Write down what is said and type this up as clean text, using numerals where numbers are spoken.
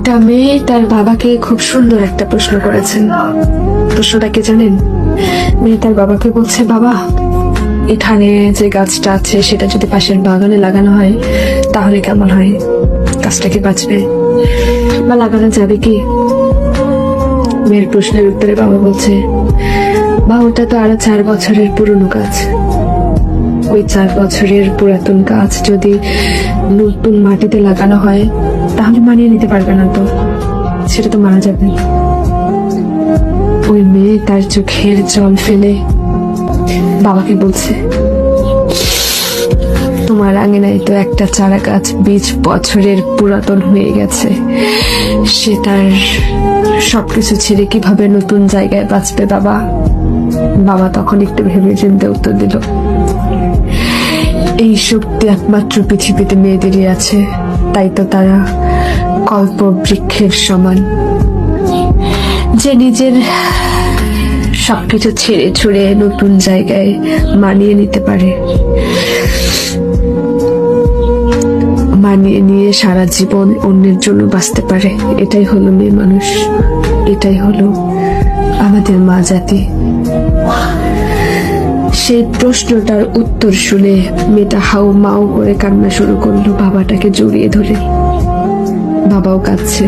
একটা মেয়ে তার বাবাকে খুব সুন্দর একটা প্রশ্ন করেছেন। প্রশ্নটা কি জানেন? মেয়ে তার বাবাকে বলছে, বাবা, এখানে যে গাছটা আছে সেটা যদি পাশের বাগানে লাগানো হয় তাহলে কেমন হয়? গাছটা কি বাঁচবে বা লাগানো যাবে কি? মেয়ের প্রশ্নের উত্তরে বাবা বলছে, বা ওটা তো আরো 4 বছরের পুরনো গাছ। ওই 4 বছরের পুরাতন গাছ যদি নতুন মাটিতে লাগানো হয় তাহলে মানিয়ে নিতে পারবে না, তো সেটা তো মারা যাবে। ওই মেয়ে তার চোখের জল ফেলে বাবাকে বলছে, তোমার আঙিনায় তো একটা চারা গাছ 20 বছরের পুরাতন হয়ে গেছে, সে তার সবকিছু ছেড়ে কিভাবে নতুন জায়গায় বাঁচবে বাবা? বাবা তখন একটু ভেবে চিন্তে উত্তর দিল, এই শক্তি একমাত্র পৃথিবীতে মেয়েদেরই আছে, তাই তো তারা কল্প বৃক্ষের সমান, যে নিজের সবকিছু ছেড়ে ছুড়ে নতুন জায়গায় মানিয়ে নিতে পারে, মানিয়ে নিয়ে সারা জীবন অন্যের জন্য বাঁচতে পারে। এটাই হলো মেয়ে মানুষ, এটাই হলো আমাদের মা জাতি। সেই প্রশ্নটার উত্তর শুনে মেয়েটা হাউ মাউ করে কান্না শুরু করলো, বাবাটাকে জড়িয়ে ধরে। বাবাও কাঁদছে।